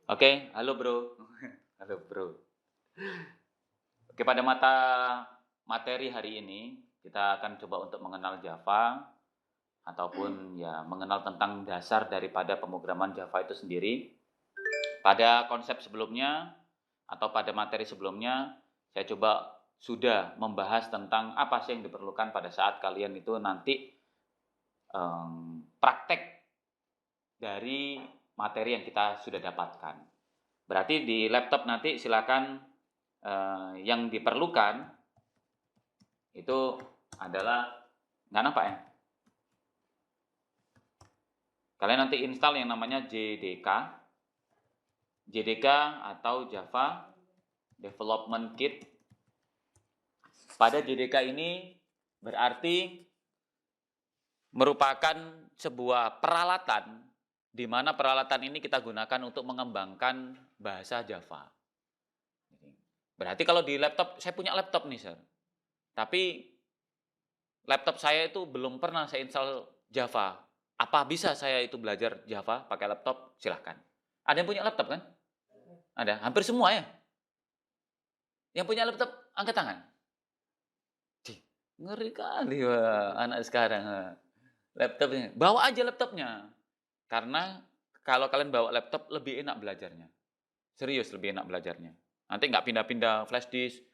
Oke, halo bro. Halo bro. Oke, pada materi hari ini kita akan coba untuk mengenal Java ataupun ya mengenal tentang dasar daripada pemrograman Java itu sendiri. Pada konsep sebelumnya atau pada materi sebelumnya saya coba sudah membahas tentang apa sih yang diperlukan pada saat kalian itu nanti praktek dari materi yang kita sudah dapatkan. Berarti di laptop nanti silakan yang diperlukan itu adalah nggak nampak ya. Kalian nanti install yang namanya JDK atau Java Development Kit. Pada JDK ini berarti merupakan sebuah peralatan di mana peralatan ini kita gunakan untuk mengembangkan bahasa Java. Berarti kalau di laptop, saya punya laptop nih, Sir. Tapi laptop saya itu belum pernah saya install Java. Apa bisa saya itu belajar Java pakai laptop? Silahkan. Ada yang punya laptop kan? Ada. Hampir semua ya. Yang punya laptop, angkat tangan. Ngeri kali wah, anak sekarang. Laptopnya. Bawa aja laptopnya. Karena kalau kalian bawa laptop, lebih enak belajarnya. Serius, lebih enak belajarnya. Nanti nggak pindah-pindah flash disk.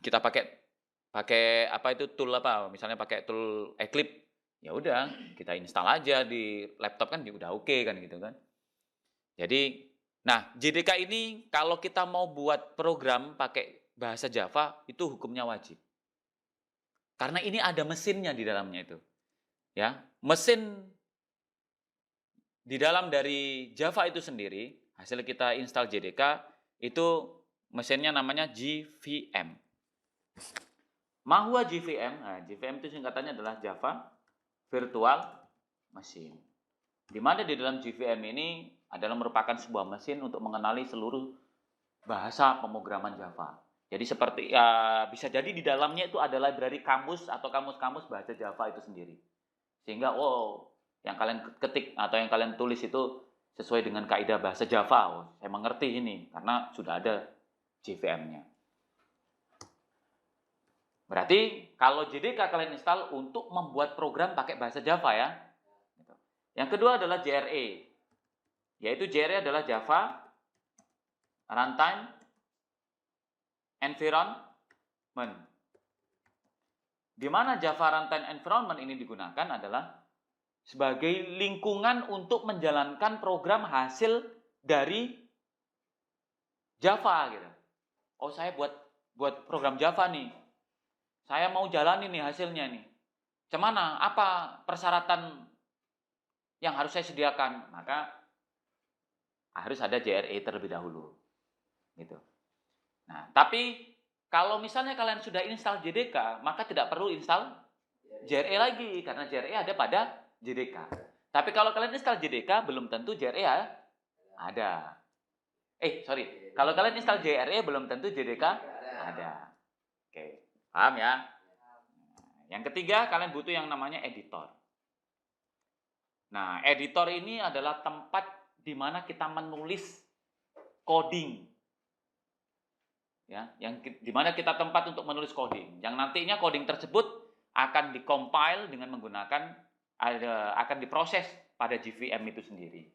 Kita pakai apa itu tool apa? Misalnya pakai tool Eclipse. Ya udah, kita install aja di laptop kan udah oke kan gitu kan. Jadi, nah JDK ini kalau kita mau buat program pakai bahasa Java itu hukumnya wajib. Karena ini ada mesinnya di dalamnya itu. Ya, mesin di dalam dari Java itu sendiri, hasil kita install JDK itu mesinnya namanya JVM. Mahua JVM? Nah, JVM itu singkatannya adalah Java Virtual Machine. Di mana di dalam JVM ini adalah merupakan sebuah mesin untuk mengenali seluruh bahasa pemrograman Java. Jadi seperti ya bisa jadi di dalamnya itu ada library kamus atau kamus-kamus bahasa Java itu sendiri. Sehingga yang kalian ketik atau yang kalian tulis itu sesuai dengan kaidah bahasa Java. Saya mengerti ini karena sudah ada JVM-nya. Berarti kalau JDK kalian install untuk membuat program pakai bahasa Java ya. Yang kedua adalah JRE. Yaitu JRE adalah Java Runtime Environment. Di mana Java Runtime Environment ini digunakan adalah sebagai lingkungan untuk menjalankan program hasil dari Java gitu. Oh, saya buat program Java nih. Saya mau jalani nih hasilnya nih. Cemana? Apa persyaratan yang harus saya sediakan? Maka harus ada JRE terlebih dahulu. Gitu. Nah, tapi kalau misalnya kalian sudah install JDK, maka tidak perlu install JRE lagi karena JRE ada pada JDK. Tapi kalau kalian install JDK belum tentu JRE ada. Kalau kalian install JRE belum tentu JDK ada. Oke, paham ya? Yang ketiga, kalian butuh yang namanya editor. Nah, editor ini adalah tempat di mana kita menulis coding. Ya, yang di mana kita tempat untuk menulis coding. Yang nantinya coding tersebut akan dikompil dengan menggunakan akan diproses pada JVM itu sendiri.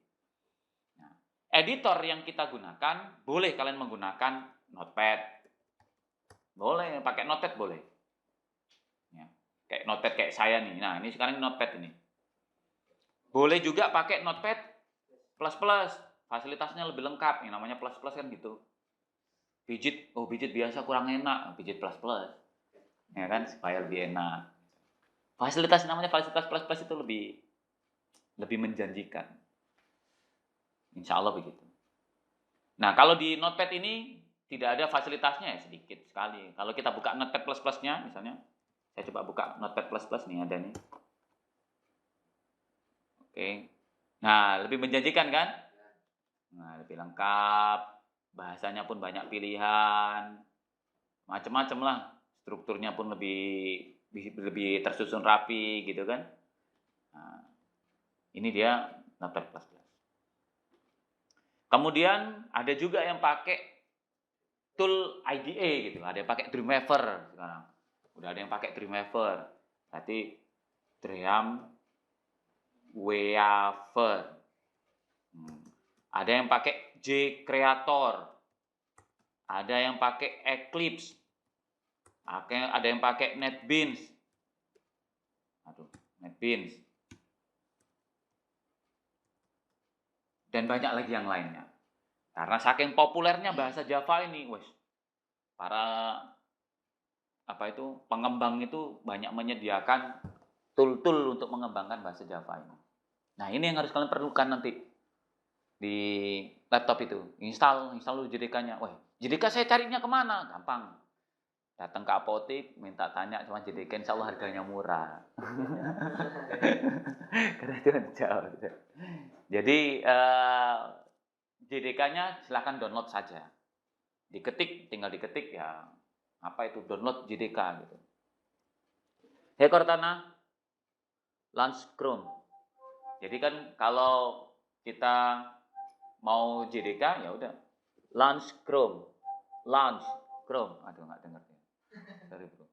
Nah, editor yang kita gunakan boleh kalian menggunakan Notepad. Boleh pakai Notepad boleh. Ya, kayak Notepad kayak saya nih. Nah, ini sekarang Notepad ini. Boleh juga pakai Notepad plus. Fasilitasnya lebih lengkap. Yang namanya plus kan gitu. Pijit biasa kurang enak. Pijit plus. Ya kan, supaya lebih enak. Fasilitas namanya fasilitas plus itu lebih menjanjikan. Insya Allah begitu. Nah, kalau di Notepad ini tidak ada fasilitasnya ya sedikit sekali. Kalau kita buka Notepad plus-nya misalnya, saya coba buka Notepad plus nih ada nih. Oke. Nah, lebih menjanjikan kan? Nah, lebih lengkap, bahasanya pun banyak pilihan, macam-macam lah. Strukturnya pun lebih tersusun rapi gitu kan. Nah, ini dia Notepad plus. Kemudian ada juga yang pakai tool IDE gitu. Ada yang pakai Dreamweaver sekarang. Udah ada yang pakai Dreamweaver. Berarti Dreamweaver. Ada yang pakai J Creator. Ada yang pakai Eclipse. Ada yang pakai NetBeans. NetBeans. Dan banyak lagi yang lainnya. Karena saking populernya bahasa Java ini, para pengembang itu banyak menyediakan tool-tool untuk mengembangkan bahasa Java ini. Nah, ini yang harus kalian perlukan nanti di laptop itu. Install dulu JDK-nya. JDK saya carinya kemana? Gampang. Datang ke apotek, minta tanya sama JDK, insya Allah harganya murah. Karena itu jauh. Jadi JDK-nya silahkan download saja. Tinggal diketik ya, download JDK gitu. Hey Cortana, launch Chrome. Jadi kan kalau kita mau JDK ya udah launch Chrome. Aduh nggak dengar ya. Sorry bro.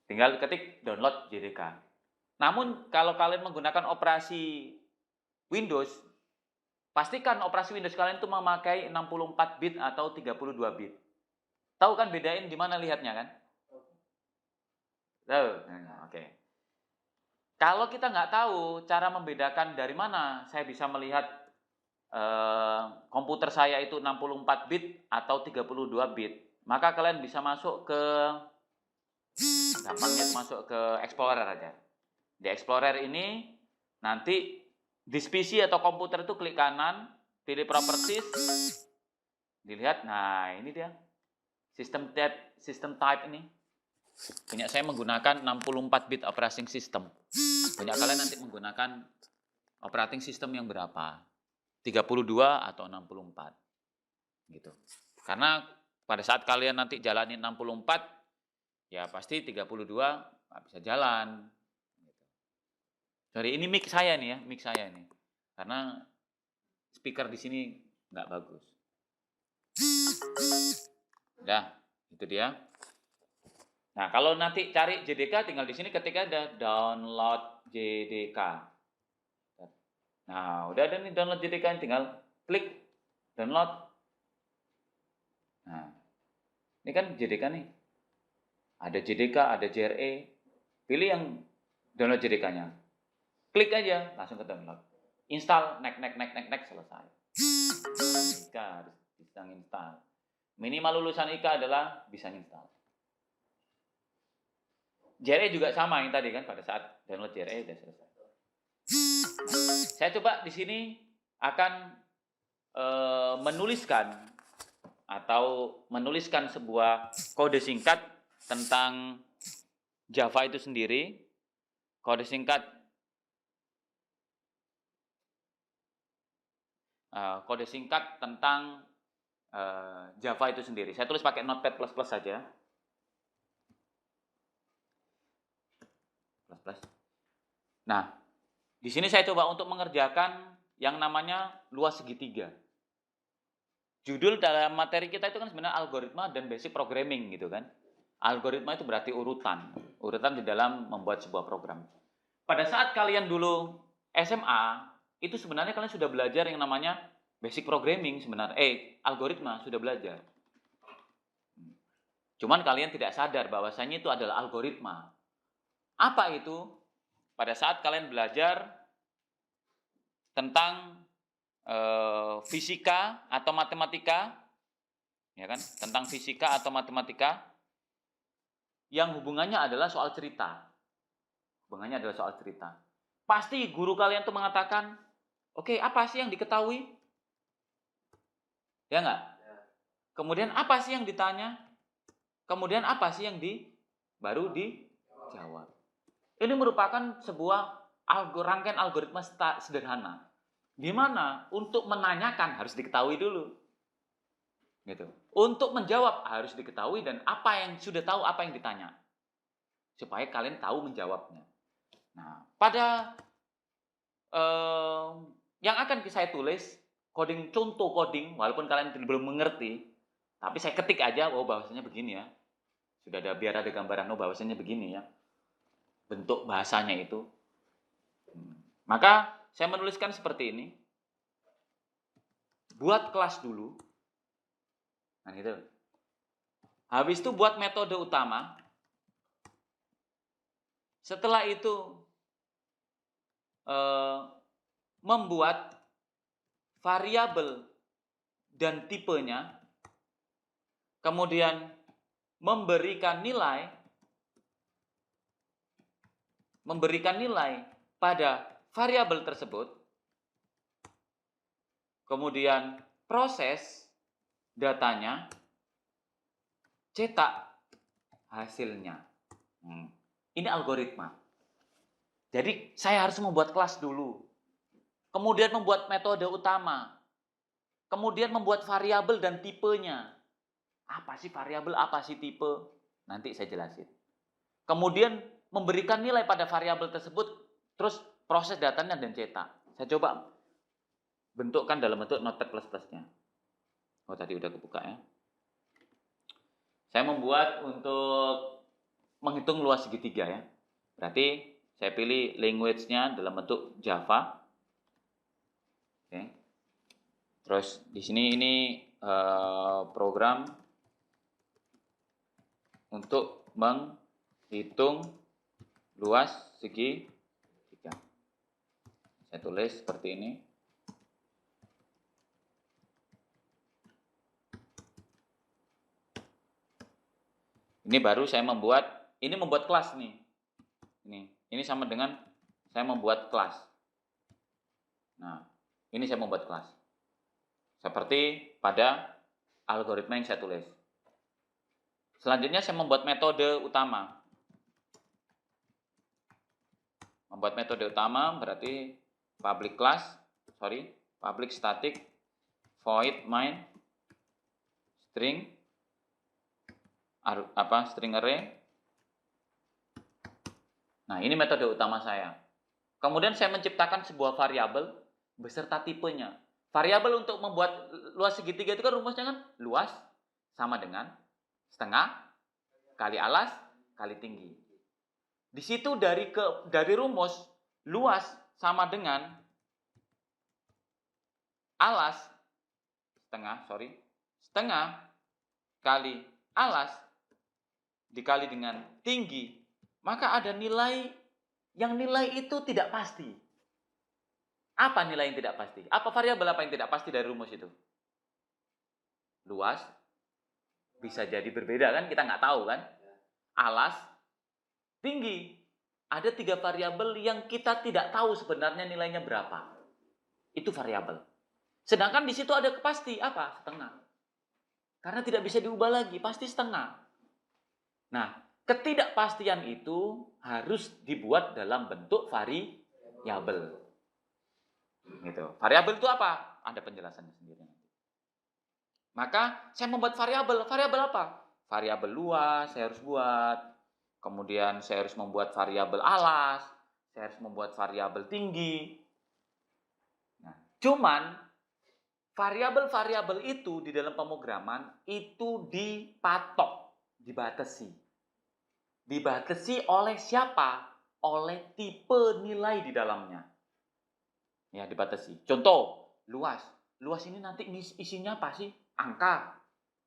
Tinggal ketik download JDK. Namun kalau kalian menggunakan operasi Windows, pastikan operasi Windows kalian itu memakai 64 bit atau 32 bit. Tahu kan bedain gimana lihatnya kan? Tahu? Oke. Kalau kita nggak tahu cara membedakan dari mana saya bisa melihat komputer saya itu 64 bit atau 32 bit, maka kalian bisa masuk ke gampangnya masuk ke Explorer aja. Di Explorer ini nanti di PC atau komputer itu klik kanan, pilih Properties, dilihat. Nah, ini dia. System type ini. Punya saya menggunakan 64 bit operating system. Punya kalian nanti menggunakan operating system yang berapa? 32 atau 64. Gitu. Karena pada saat kalian nanti jalani 64, ya pasti 32 nggak bisa jalan. Sorry, ini mic saya nih. Karena speaker di sini nggak bagus. Udah, itu dia. Nah, kalau nanti cari JDK tinggal di sini ketika ada download JDK. Nah, udah ada nih download JDK, tinggal klik download. Nah, ini kan JDK nih. Ada JDK, ada JRE. Pilih yang download JDK-nya. Klik aja, langsung ke download. Install, next, selesai. IKA harus bisa install. Minimal lulusan IKA adalah bisa install. JRE juga sama yang tadi kan, pada saat download JRE sudah selesai. Nah, saya coba di sini akan menuliskan sebuah kode singkat tentang Java itu sendiri. Kode singkat tentang Java itu sendiri. Saya tulis pakai Notepad++ saja. Nah, di sini saya coba untuk mengerjakan yang namanya luas segitiga. Judul dalam materi kita itu kan sebenarnya algoritma dan basic programming gitu kan. Algoritma itu berarti urutan di dalam membuat sebuah program. Pada saat kalian dulu SMA, itu sebenarnya kalian sudah belajar yang namanya basic programming sebenarnya. Algoritma sudah belajar. Cuman kalian tidak sadar bahwasanya itu adalah algoritma. Apa itu? Pada saat kalian belajar tentang fisika atau matematika, ya kan? Tentang fisika atau matematika yang hubungannya adalah soal cerita. Pasti guru kalian tuh mengatakan, oke, apa sih yang diketahui? Ya enggak? Kemudian apa sih yang ditanya? Kemudian apa sih yang baru dijawab? Ini merupakan sebuah rangkaian algoritma sederhana. Di mana untuk menanyakan harus diketahui dulu. Gitu. Untuk menjawab harus diketahui dan apa yang sudah tahu apa yang ditanya. supaya kalian tahu menjawabnya. Nah, pada yang akan saya tulis coding, contoh coding, walaupun kalian belum mengerti, tapi saya ketik aja, oh bahwasanya begini ya. Sudah ada, biar ada gambaran, oh bahwasanya begini ya. Bentuk bahasanya itu. Maka saya menuliskan seperti ini. Buat kelas dulu. Nah gitu. Habis itu buat metode utama. Setelah itu membuat variabel dan tipenya. Kemudian memberikan nilai pada variabel tersebut. Kemudian proses datanya, cetak hasilnya. Ini algoritma. Jadi saya harus membuat kelas dulu. Kemudian membuat metode utama. Kemudian membuat variabel dan tipenya. Apa sih variabel, apa sih tipe? Nanti saya jelasin. Kemudian memberikan nilai pada variabel tersebut, terus proses datanya dan cetak. Saya coba bentukkan dalam bentuk notepad plus-plusnya. Oh, tadi udah kebuka ya. Saya membuat untuk menghitung luas segitiga ya. Berarti saya pilih language-nya dalam bentuk Java. Oke. Terus di sini ini program untuk menghitung luas segitiga. Saya tulis seperti ini. Ini baru saya membuat kelas nih. Ini sama dengan saya membuat kelas. Nah, ini saya membuat kelas. Seperti pada algoritma yang saya tulis. Selanjutnya saya membuat metode utama. Membuat metode utama berarti public static void main string array. Nah, ini metode utama saya. Kemudian saya menciptakan sebuah variabel beserta tipenya. Variabel untuk membuat luas segitiga itu kan rumusnya kan luas sama dengan setengah kali alas kali tinggi. Di situ dari rumus luas sama dengan alas setengah kali alas dikali dengan tinggi, maka ada nilai itu tidak pasti. Apa nilai yang tidak pasti? Apa variabel apa yang tidak pasti dari rumus itu? Luas bisa jadi berbeda kan, kita nggak tahu kan. Alas, tinggi. Ada 3 variabel yang kita tidak tahu sebenarnya nilainya berapa. Itu variabel. Sedangkan di situ ada pasti apa? Setengah. Karena tidak bisa diubah lagi, pasti setengah. Nah, ketidakpastian itu harus dibuat dalam bentuk variabel. Gitu. Variabel itu apa? Ada penjelasannya sendiri. Maka saya membuat variabel. Variabel apa? Variabel luas saya harus buat. Kemudian saya harus membuat variabel alas. Saya harus membuat variabel tinggi. Nah, cuman variabel-variabel itu di dalam pemrograman itu dibatasi. Dibatasi oleh siapa? Oleh tipe nilai di dalamnya. Ya, dibatasi. Contoh, luas. Luas ini nanti isinya apa sih? Angka.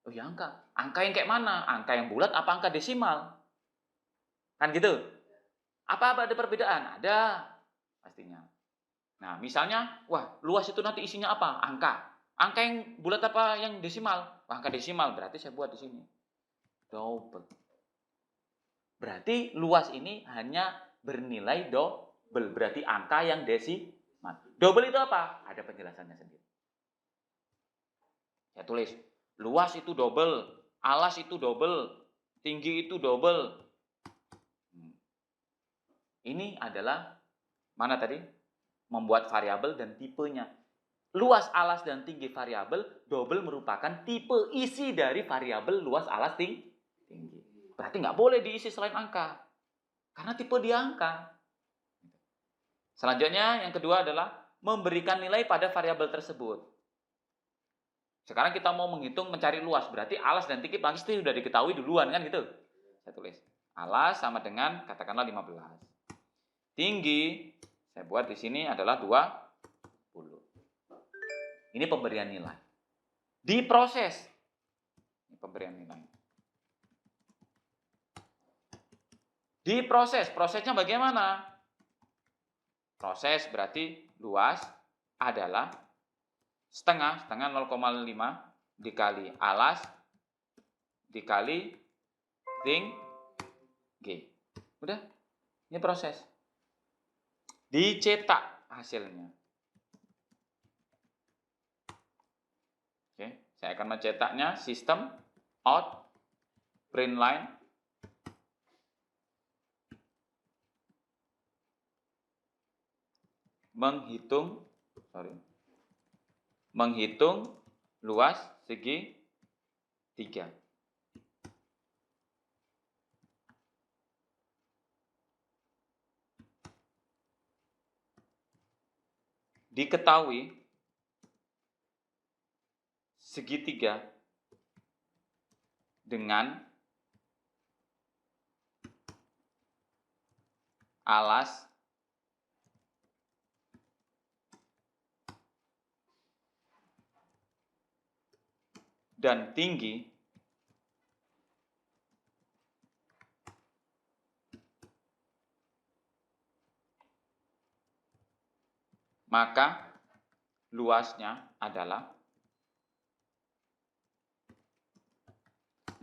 Oh ya, angka. Angka yang kayak mana? Angka yang bulat apa angka desimal? Kan gitu. Apa ada perbedaan? Ada. Pastinya. Nah, misalnya, wah, luas itu nanti isinya apa? Angka. Angka yang bulat apa yang desimal? Wah, angka desimal. Berarti saya buat di sini. Double. Berarti luas ini hanya bernilai double. Berarti angka yang desimal. Double itu apa? Ada penjelasannya sendiri. Saya tulis. Luas itu double. Alas itu double. Tinggi itu double. Ini adalah mana tadi? Membuat variabel dan tipenya. Luas, alas, dan tinggi variabel double merupakan tipe isi dari variabel luas, alas, tinggi. Berarti nggak boleh diisi selain angka. Karena tipe dia angka. Selanjutnya yang kedua adalah memberikan nilai pada variabel tersebut. Sekarang kita mau menghitung mencari luas, berarti alas dan tinggi pasti sudah diketahui duluan kan gitu. Saya tulis alas sama dengan katakanlah 15. Tinggi saya buat di sini adalah 20. Ini pemberian nilai. Diproses. Ini pemberian nilai. Diproses. Prosesnya bagaimana? Proses berarti luas adalah setengah 0,5 dikali alas dikali tinggi. Udah, ini proses. Dicetak hasilnya. Oke, saya akan mencetaknya sistem out print line menghitung luas segi 3. Diketahui segitiga dengan alas dan tinggi maka luasnya adalah.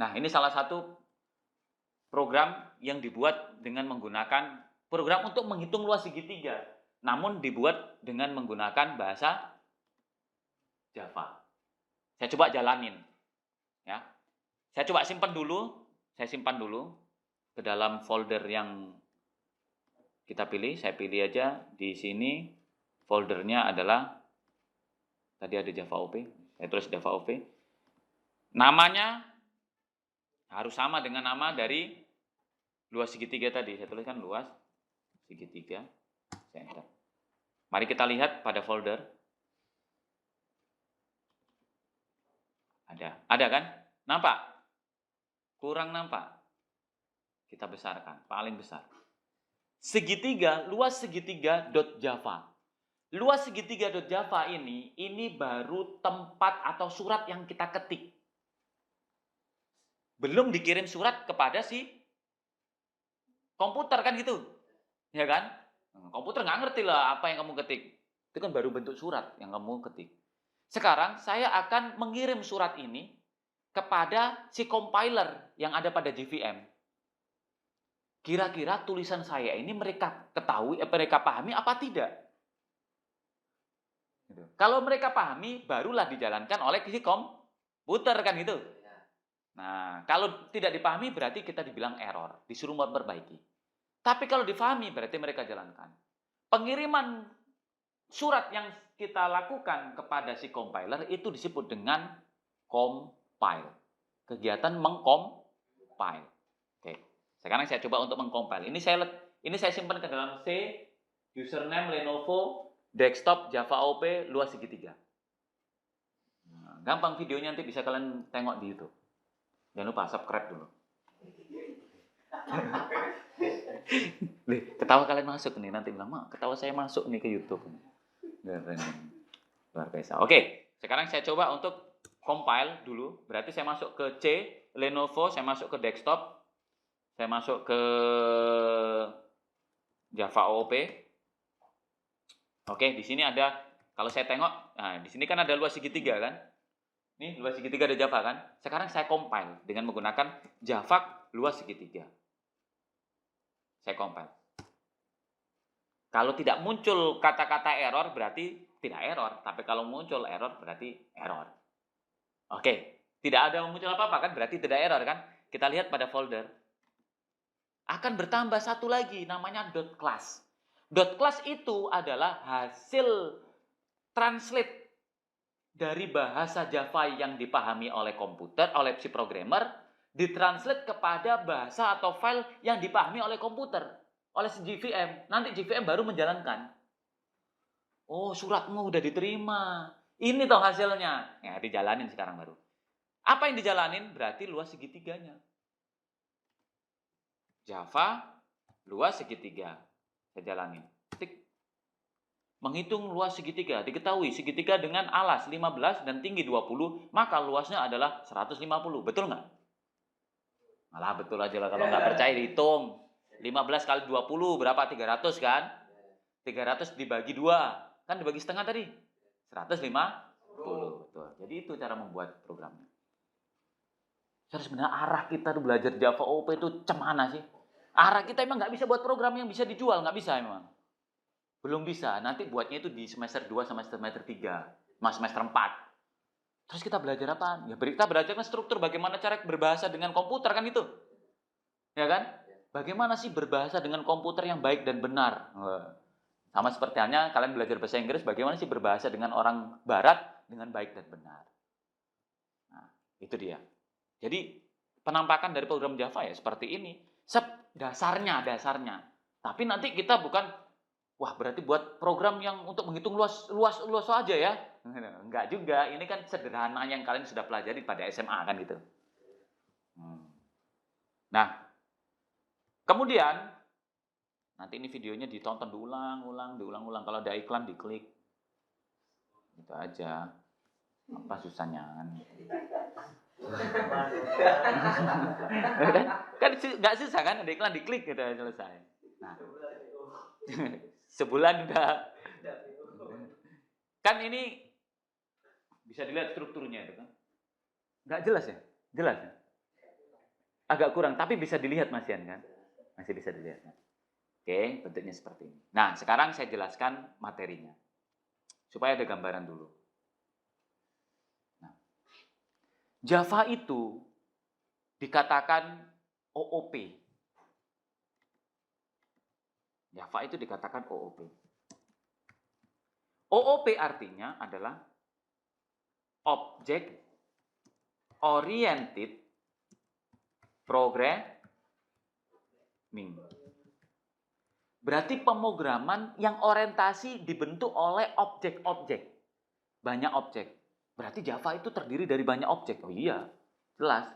Nah, ini salah satu program yang dibuat dengan menggunakan program untuk menghitung luas segitiga, namun dibuat dengan menggunakan bahasa Java. Saya coba jalanin, ya. Saya coba simpan dulu. Saya simpan dulu ke dalam folder yang kita pilih. Saya pilih aja di sini. Foldernya adalah tadi ada Java OP. Saya tulis Java OP. Namanya harus sama dengan nama dari luas segitiga tadi. Saya tuliskan luas segitiga. Saya enter. Mari kita lihat pada folder. Ada kan? Nampak? Kurang nampak? Kita besarkan, paling besar. Segitiga, luas segitiga.java. Luas segitiga.java ini baru tempat atau surat yang kita ketik. Belum dikirim surat kepada si komputer kan gitu. Ya kan? Komputer nggak ngerti lah apa yang kamu ketik. Itu kan baru bentuk surat yang kamu ketik. Sekarang saya akan mengirim surat ini kepada si compiler yang ada pada JVM. Kira-kira tulisan saya ini mereka ketahui, mereka pahami apa tidak? Kalau mereka pahami, barulah dijalankan oleh si komputer kan gitu. Nah, kalau tidak dipahami berarti kita dibilang error, disuruh memperbaiki. Tapi kalau dipahami berarti mereka jalankan. Pengiriman surat yang kita lakukan kepada si compiler itu disebut dengan compile. Kegiatan mengcompile. Oke. Sekarang saya coba untuk mengcompile. Ini saya simpan ke dalam C, username Lenovo, desktop Java OP luas segitiga. Nah, gampang videonya nanti bisa kalian tengok di YouTube. Jangan lupa subscribe dulu. Ketawa kalian masuk nih, nanti bilang, "Mak, ketawa saya masuk nih ke YouTube." Luar biasa. Oke, sekarang saya coba untuk compile dulu. Berarti saya masuk ke C, Lenovo, saya masuk ke desktop, saya masuk ke Java OP. Oke, di sini ada, kalau saya tengok, nah di sini kan ada luas segitiga kan? Ini luas segitiga ada Java kan? Sekarang saya compile dengan menggunakan Java luas segitiga. Saya compile. Kalau tidak muncul kata-kata error berarti tidak error. Tapi kalau muncul error berarti error. Oke. Tidak ada muncul apa-apa kan? Berarti tidak error kan? Kita lihat pada folder. Akan bertambah satu lagi namanya .class. .class itu adalah hasil translate dari bahasa Java yang dipahami oleh komputer, oleh si programmer, ditranslate kepada bahasa atau file yang dipahami oleh komputer, oleh si JVM. Nanti JVM baru menjalankan. Oh, suratmu udah diterima. Ini toh hasilnya. Ya, dijalanin sekarang baru. Apa yang dijalanin? Berarti luas segitiganya. Java, luas segitiga. Saya jalanin. Tik. Menghitung luas segitiga. Diketahui segitiga dengan alas 15 dan tinggi 20, maka luasnya adalah 150. Betul nggak? Malah betul aja lah. Kalau nggak percaya dihitung. 15 kali 20 berapa? 300 kan? 300 dibagi 2. Kan dibagi setengah tadi. 150. Betul. Jadi itu cara membuat programnya. Sebenarnya arah kita tuh belajar Java OOP itu cemana sih? Arah kita emang nggak bisa buat program yang bisa dijual. Nggak bisa emang. Belum bisa. Nanti buatnya itu di semester 2 sama semester 3. Semester 4. Terus kita belajar apa? Ya kita belajar kan struktur bagaimana cara berbahasa dengan komputer kan itu. Ya kan? Bagaimana sih berbahasa dengan komputer yang baik dan benar? Sama seperti halnya kalian belajar bahasa Inggris, bagaimana sih berbahasa dengan orang barat dengan baik dan benar. Nah, itu dia. Jadi penampakan dari program Java ya seperti ini. Dasarnya. Tapi nanti kita bukan, wah berarti buat program yang untuk menghitung luas aja ya. Enggak juga, ini kan sederhana yang kalian sudah pelajari pada SMA kan gitu. Nah, kemudian nanti ini videonya ditonton diulang-ulang. Kalau ada iklan diklik. Itu aja. Apa susahnya kan? kan nggak susah kan? Ada iklan diklik gitu selesai. Nah, sebulan udah. Kan ini bisa dilihat strukturnya itu kan. Nggak jelas ya? Jelas ya? Agak kurang, tapi bisa dilihat Mas Yan kan? Masih bisa dilihat. Oke, bentuknya seperti ini. Nah, sekarang saya jelaskan materinya. Supaya ada gambaran dulu. Nah, Java itu dikatakan OOP. Java itu dikatakan OOP. OOP artinya adalah Object Oriented Programming. Berarti pemrograman yang orientasi dibentuk oleh objek-objek. Banyak objek. Berarti Java itu terdiri dari banyak objek. Oh iya, jelas.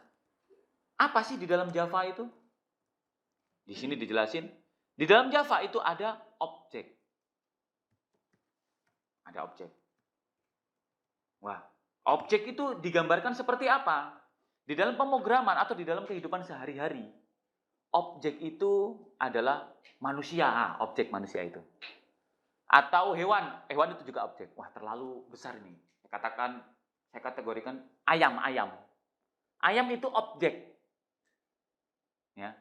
Apa sih di dalam Java itu? Di sini dijelasin. Di dalam Java itu ada objek. Ada objek. Wah, objek itu digambarkan seperti apa? Di dalam pemrograman atau di dalam kehidupan sehari-hari. Objek itu adalah manusia, objek manusia itu. Atau hewan itu juga objek. Wah, terlalu besar ini. Saya kategorikan ayam. Ayam itu objek. Ya.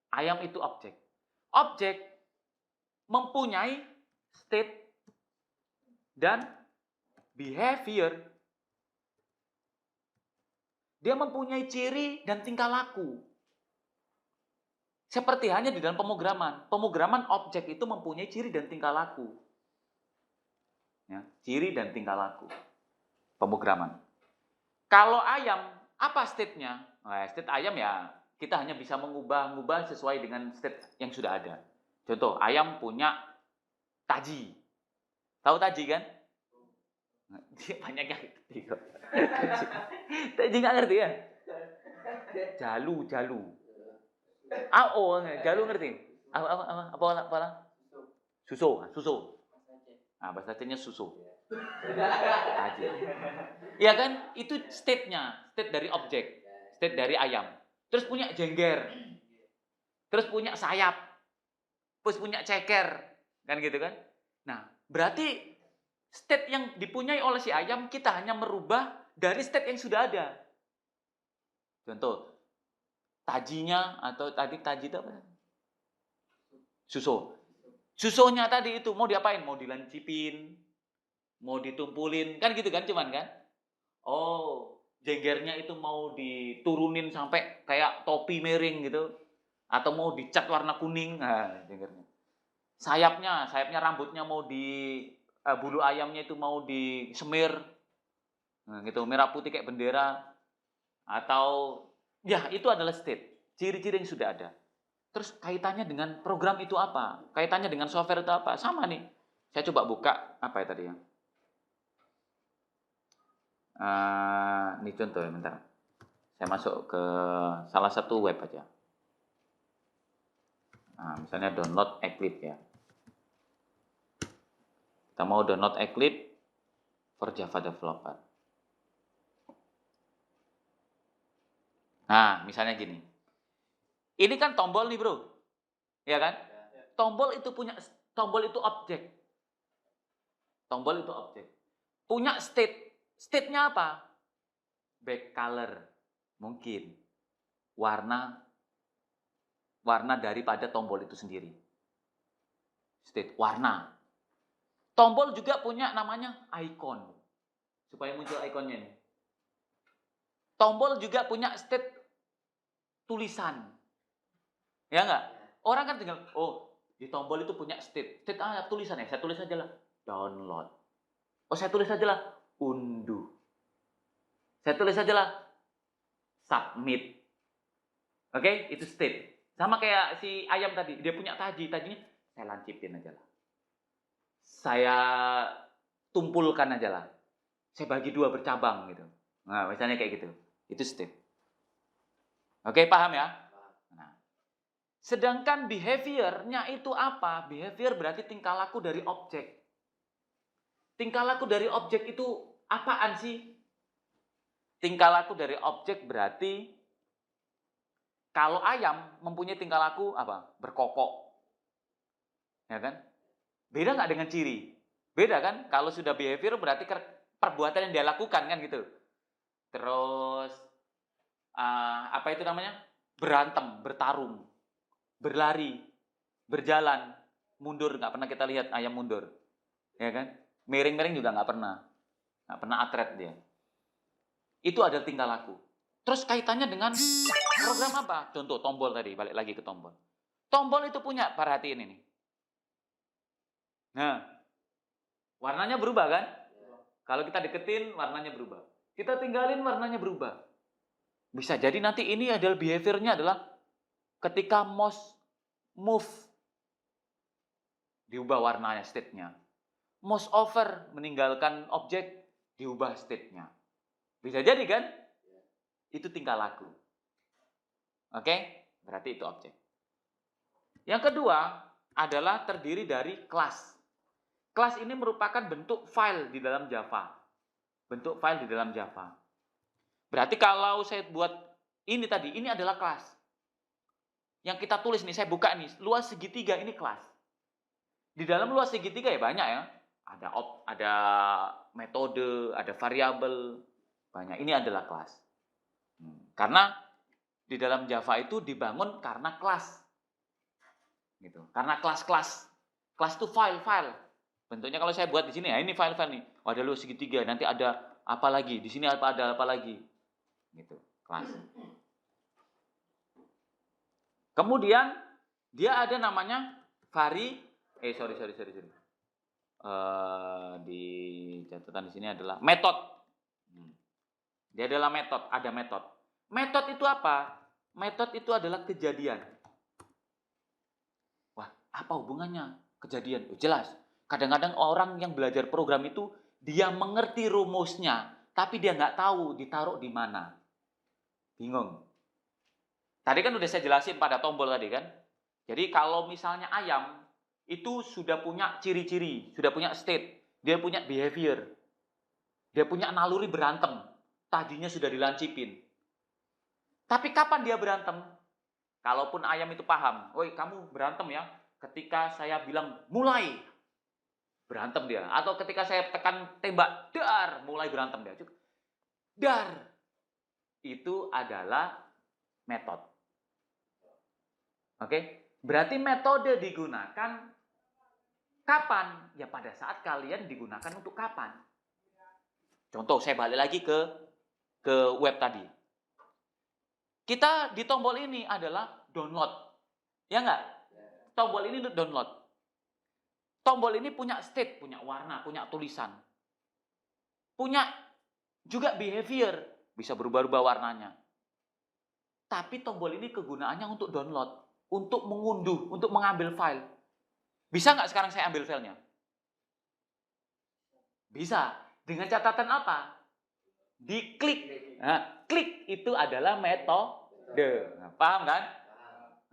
Ayam itu objek. Objek mempunyai state dan behavior. Dia mempunyai ciri dan tingkah laku. Seperti hanya di dalam pemrograman. Pemrograman objek itu mempunyai ciri dan tingkah laku. Ya, ciri dan tingkah laku. Pemrograman. Kalau ayam, apa state-nya? Nah, state ayam ya, kita hanya bisa mengubah sesuai dengan state yang sudah ada. Contoh, ayam punya taji. Tahu taji kan? Banyak yang ngerti kok. Taji nggak ngerti ya? Jalu. Jalu ngerti? Apa? Susu. Nah, bahasa Acehnya susu. Taji. Ya kan? Itu state-nya, state dari objek, state dari ayam. Terus punya jengger. Terus punya sayap. Terus punya ceker. Kan gitu kan? Nah, berarti state yang dipunyai oleh si ayam kita hanya merubah dari state yang sudah ada. Contoh, tajinya atau taji itu apa? Susunya tadi itu mau diapain? Mau dilancipin, mau ditumpulin, kan gitu kan cuman kan? Oh, jenggernya itu mau diturunin sampai kayak topi miring gitu, atau mau dicat warna kuning, nah jenggernya. Sayapnya rambutnya mau bulu ayamnya itu mau disemir, nah, gitu merah putih kayak bendera, atau Ya, itu adalah state. Ciri-ciri yang sudah ada. Terus kaitannya dengan program itu apa? Kaitannya dengan software itu apa? Sama nih. Saya coba buka apa ya tadi ya? Ini contoh ya, bentar. Saya masuk ke salah satu web aja. Nah, misalnya download Eclipse ya. Kita mau download Eclipse for Java developer. Nah, misalnya gini. Ini kan tombol nih, bro. Ya kan? Tombol itu objek. Tombol itu objek. Punya state. State-nya apa? Back color. Mungkin. Warna daripada tombol itu sendiri. State, warna. Tombol juga punya namanya icon. Supaya muncul ikonnya ini. Tombol juga punya state tulisan. Ya enggak? Orang kan tinggal, di tombol itu punya state. State tulisan ya, saya tulis aja lah. Download. Saya tulis aja lah. Unduh. Saya tulis aja lah. Submit. Oke, itu state. Sama kayak si ayam tadi. Dia punya tajinya saya lancipin aja lah. Saya tumpulkan aja lah. Saya bagi 2 bercabang gitu. Nah, misalnya kayak gitu. Itu state. Oke, paham ya? Nah, sedangkan behavior-nya itu apa? Behavior berarti tingkah laku dari objek. Tingkah laku dari objek itu apaan sih? Tingkah laku dari objek berarti kalau ayam mempunyai tingkah laku apa? Berkokok. Ya kan? Beda nggak dengan ciri? Beda kan? Kalau sudah behavior berarti perbuatan yang dia lakukan kan gitu. Terus apa itu namanya? Berantem, bertarung, berlari, berjalan, mundur. Nggak pernah kita lihat ayam mundur. Ya kan? Miring-miring juga nggak pernah. Nggak pernah atret dia. Itu adalah tingkah laku. Terus kaitannya dengan program apa? Contoh tombol tadi, balik lagi ke tombol. Tombol itu punya, perhatiin ini. Nah, warnanya berubah kan? Kalau kita deketin, warnanya berubah. Kita tinggalin, warnanya berubah. Bisa jadi nanti ini adalah behaviornya adalah ketika mouse move, diubah warnanya, state-nya. Mouse over, meninggalkan objek, diubah state-nya. Bisa jadi kan? Itu tingkah laku. Oke? Berarti itu objek. Yang kedua adalah terdiri dari kelas. Kelas ini merupakan bentuk file di dalam Java. Bentuk file di dalam Java. Berarti kalau saya buat ini tadi, ini adalah kelas. Yang kita tulis nih, saya buka nih, luas segitiga ini kelas. Di dalam luas segitiga ya banyak ya. Ada metode, ada variabel, banyak. Ini adalah kelas. Karena di dalam Java itu dibangun karena kelas. Gitu. Karena kelas-kelas. Kelas itu file-file. Bentuknya kalau saya buat di sini ya, ini file-file nih. Ada luas segitiga, nanti ada apa lagi? Di sini ada apa lagi? Gitu, kelas. Kemudian dia ada namanya di catatan di sini adalah metode. Dia adalah metode, ada metode. Metode itu apa? Metode itu adalah kejadian. Wah, apa hubungannya kejadian? Jelas. Kadang-kadang orang yang belajar program itu dia mengerti rumusnya, tapi dia nggak tahu ditaruh di mana. Bingung. Tadi kan udah saya jelasin pada tombol tadi kan. Jadi kalau misalnya ayam itu sudah punya ciri-ciri, sudah punya state, dia punya behavior, dia punya naluri berantem, tadinya sudah dilancipin. Tapi kapan dia berantem? Kalaupun ayam itu paham, woi kamu berantem ya, ketika saya bilang mulai, berantem dia. Atau ketika saya tekan tembak, dar, mulai berantem dia. Dar, itu adalah metode. Oke? Berarti metode digunakan kapan? Ya pada saat kalian digunakan untuk kapan. Contoh, saya balik lagi ke web tadi. Kita di tombol ini adalah download. Ya enggak? Tombol ini untuk download. Tombol ini punya state, punya warna, punya tulisan. Punya juga behavior, bisa berubah-ubah warnanya. Tapi tombol ini kegunaannya untuk download, untuk mengunduh, untuk mengambil file. Bisa nggak sekarang saya ambil filenya? Bisa. Dengan catatan apa? Diklik. Nah, klik itu adalah metode. Nah, paham kan?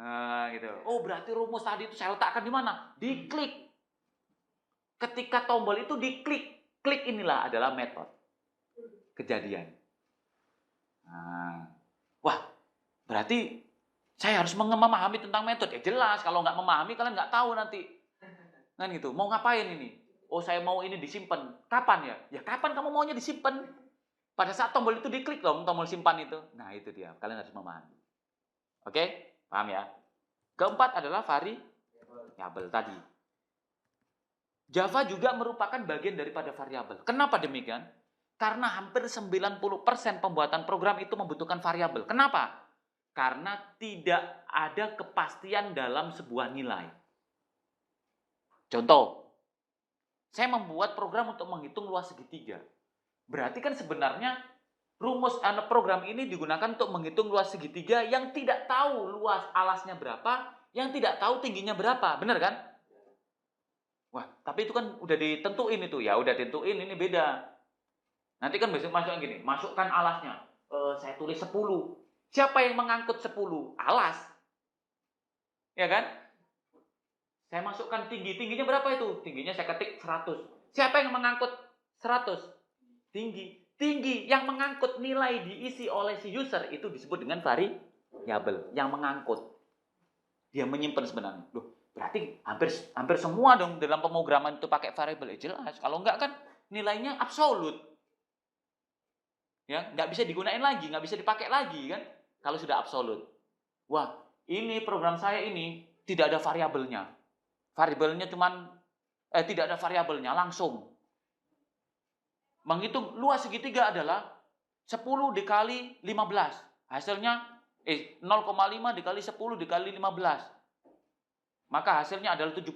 Nah, gitu. Oh, berarti rumus tadi itu saya letakkan di mana? Diklik. Ketika tombol itu diklik, klik inilah adalah metode. Kejadian. Nah, wah, berarti saya harus memahami tentang metode. Ya jelas, kalau nggak memahami kalian nggak tahu nanti. Kan gitu. Mau ngapain ini? Oh, saya mau ini disimpan. Kapan ya? Ya kapan kamu maunya disimpan? Pada saat tombol itu diklik dong, tombol simpan itu. Nah, itu dia. Kalian harus memahami. Oke? Paham ya? Keempat adalah variabel tadi. Java juga merupakan bagian daripada variabel. Kenapa demikian? Karena hampir 90% pembuatan program itu membutuhkan variabel. Kenapa? Karena tidak ada kepastian dalam sebuah nilai. Contoh, saya membuat program untuk menghitung luas segitiga. Berarti kan sebenarnya rumus program ini digunakan untuk menghitung luas segitiga yang tidak tahu luas alasnya berapa, yang tidak tahu tingginya berapa. Benar kan? Wah, tapi itu kan udah ditentuin itu. Ya udah ditentuin, ini beda. Nanti kan besok masukkan gini, masukkan alasnya. Saya tulis 10. Siapa yang mengangkut 10? Alas. Ya kan? Saya masukkan tingginya berapa itu? Tingginya saya ketik 100. Siapa yang mengangkut 100? Tinggi yang mengangkut nilai diisi oleh si user itu disebut dengan variabel yang mengangkut. Dia menyimpan sebenarnya. Loh, berarti hampir semua dong dalam pemrograman itu pakai variabel. Jelas. Kalau enggak kan nilainya absolut. Ya, nggak bisa digunain lagi, nggak bisa dipakai lagi kan? Kalau sudah absolut. Wah, ini program saya ini tidak ada variabelnya. Variabelnya tidak ada variabelnya, langsung. Menghitung luas segitiga adalah 10 dikali 15. Hasilnya 0,5 dikali 10 dikali 15. Maka hasilnya adalah 75.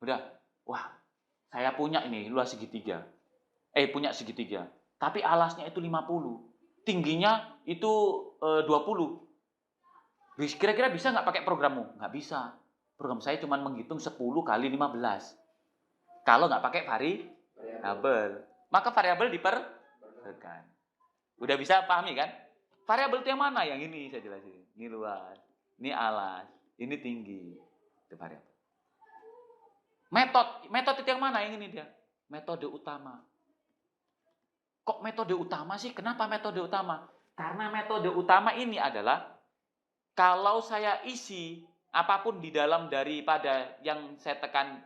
Udah. Wah, saya punya ini luas segitiga. Punya segitiga. Tapi alasnya itu 50. Tingginya itu 20. Kira-kira bisa nggak pakai programmu? Nggak bisa. Program saya cuma menghitung 10 kali 15. Kalau nggak pakai variabel. Maka variabel diperlukan. Udah bisa pahami kan? Variabel itu yang mana? Yang ini saya jelasin. Ini luas, ini alas, ini tinggi. Itu variabel. Metode itu yang mana? Yang ini dia. Metode utama. Kok metode utama sih? Kenapa metode utama? Karena metode utama ini adalah kalau saya isi apapun di dalam daripada yang saya tekan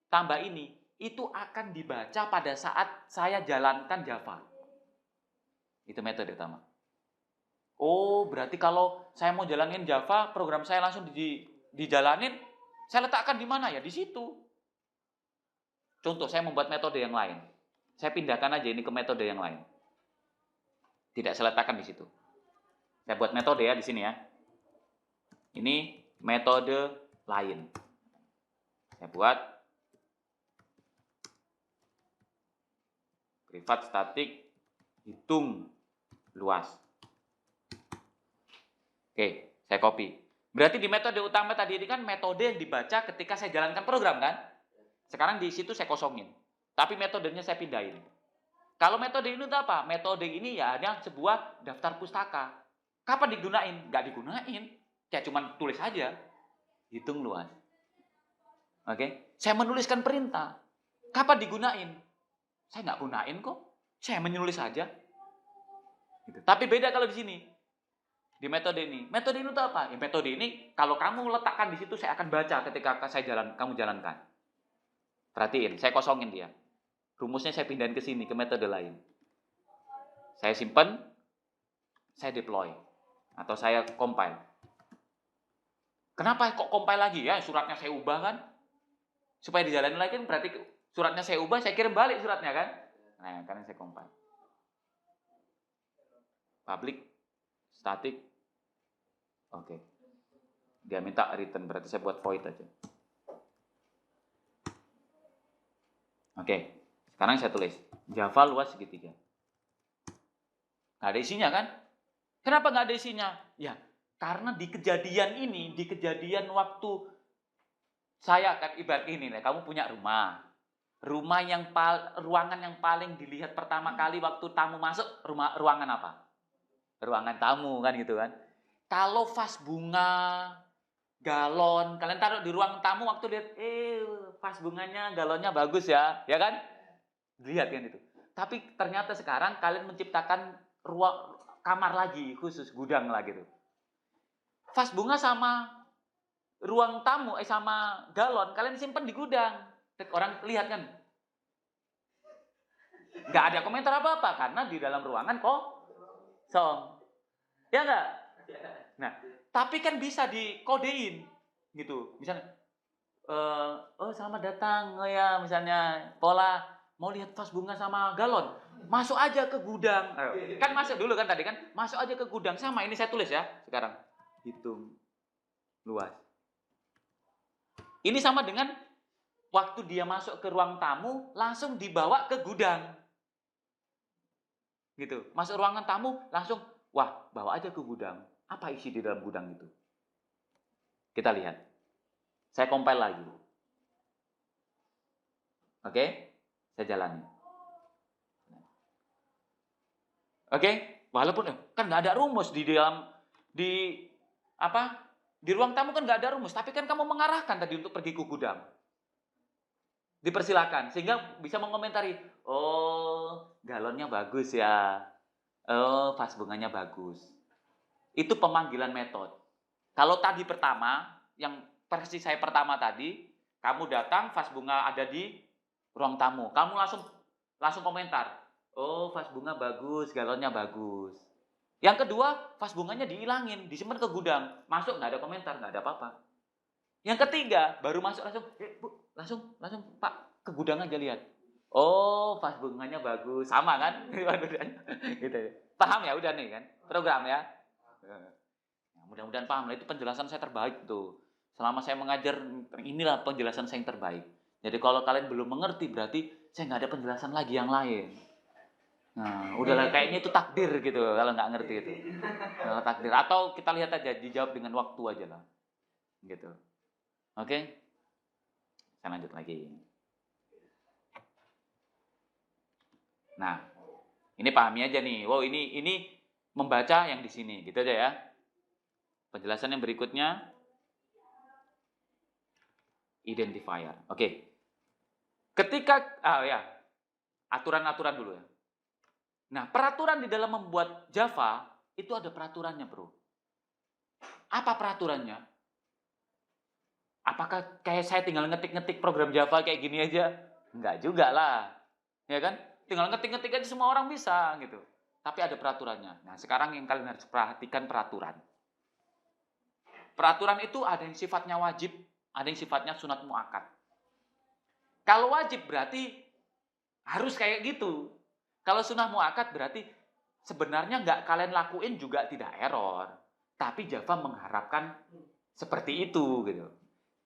tambah ini, itu akan dibaca pada saat saya jalankan Java. Itu metode utama. Oh, berarti kalau saya mau jalanin Java, program saya langsung dijalanin, saya letakkan di mana ya? Di situ. Contoh, saya membuat metode yang lain. Saya pindahkan aja ini ke metode yang lain. Tidak saya letakkan di situ. Saya buat metode ya di sini ya. Ini metode lain. Saya buat privat static hitung luas. Oke, saya copy. Berarti di metode utama tadi ini kan metode yang dibaca ketika saya jalankan program kan? Sekarang di situ saya kosongin. Tapi metodenya saya pindahin. Kalau metode ini itu apa? Metode ini ya hanya sebuah daftar pustaka. Kapan digunain? Nggak digunain. Ya cuma tulis aja. Hitung luas. Oke? Saya menuliskan perintah. Kapan digunain? Saya nggak gunain kok. Saya menulis saja. Gitu. Tapi beda kalau di sini. Di metode ini. Metode ini itu apa? Ya, metode ini kalau kamu letakkan di situ saya akan baca ketika kamu jalankan. Perhatiin, saya kosongin dia. Rumusnya saya pindahin ke sini, ke metode lain. Saya simpan, saya deploy. Atau saya compile. Kenapa kok compile lagi ya? Suratnya saya ubah kan? Supaya dijalanin lagi kan berarti suratnya saya ubah, saya kirim balik suratnya kan? Nah, karena saya compile. Public, static. Oke. Dia minta return, berarti saya buat void aja. Oke. Sekarang saya tulis Java luas segitiga. Nggak ada isinya kan? Kenapa nggak ada isinya? Ya, karena di kejadian waktu saya kan ibarat ini nih, kamu punya rumah. Ruangan yang paling dilihat pertama kali waktu tamu masuk, ruangan apa? Ruangan tamu kan gitu kan. Kalau vas bunga, galon, kalian taruh di ruang tamu waktu lihat, vas bunganya, galonnya bagus ya kan? Lihat kan itu. Tapi ternyata sekarang kalian menciptakan ruang kamar lagi khusus, gudang lah gitu. Vas bunga sama ruang tamu sama galon kalian simpan di gudang. Orang lihat kan, nggak ada komentar apa-apa karena di dalam ruangan kosong, ya nggak? Nah, tapi kan bisa dikodein gitu, misalnya, oh selamat datang, oh ya misalnya Pola mau lihat vas bunga sama galon, masuk aja ke gudang. Kan masuk dulu kan tadi kan, masuk aja ke gudang. Sama ini saya tulis ya sekarang, hitung luas. Ini sama dengan waktu dia masuk ke ruang tamu, langsung dibawa ke gudang. Gitu. Masuk ruangan tamu, langsung, wah, bawa aja ke gudang. Apa isi di dalam gudang itu? Kita lihat. Saya compile lagi. Oke? Saya jalani. Oke? Walaupun kan nggak ada rumus di ruang tamu kan nggak ada rumus, tapi kan kamu mengarahkan tadi untuk pergi ke gudang. Dipersilakan, sehingga bisa mengomentari, oh galonnya bagus ya, oh vas bunganya bagus. Itu pemanggilan metode. Kalau tadi pertama, yang versi saya pertama tadi, kamu datang, vas bunga ada di ruang tamu, kamu langsung komentar, oh vas bunga bagus, galonnya bagus. Yang kedua, vas bunganya dihilangin, disimpan ke gudang, masuk nggak ada komentar, nggak ada apa-apa. Yang ketiga, baru masuk langsung Pak ke gudang aja lihat. Oh, vas bunganya bagus, sama kan? Gitu. Paham ya? Udah nih kan? Program ya. Mudah-mudahan paham. Itu penjelasan saya terbaik tuh. Selama saya mengajar, inilah penjelasan saya yang terbaik. Jadi kalau kalian belum mengerti, berarti saya nggak ada penjelasan lagi yang lain. Nah, udahlah kayaknya itu takdir gitu kalau nggak ngerti itu. Takdir. Atau kita lihat aja, dijawab dengan waktu aja lah. Gitu. Oke, saya lanjut lagi. Nah, ini pahami aja nih. Wow, ini membaca yang di sini, gitu aja ya. Penjelasan yang berikutnya, identifier. Oke. Ketika, aturan-aturan dulu ya. Nah, peraturan di dalam membuat Java itu ada peraturannya, bro. Apa peraturannya? Apakah kayak saya tinggal ngetik-ngetik program Java kayak gini aja? Enggak juga lah. Ya kan? Tinggal ngetik-ngetik aja semua orang bisa gitu. Tapi ada peraturannya. Nah, sekarang yang kalian harus perhatikan peraturan. Peraturan itu ada yang sifatnya wajib, ada yang sifatnya sunat muakkad. Kalau wajib berarti harus kayak gitu. Kalau sunat muakkad berarti sebenarnya nggak kalian lakuin juga tidak error. Tapi Java mengharapkan seperti itu gitu.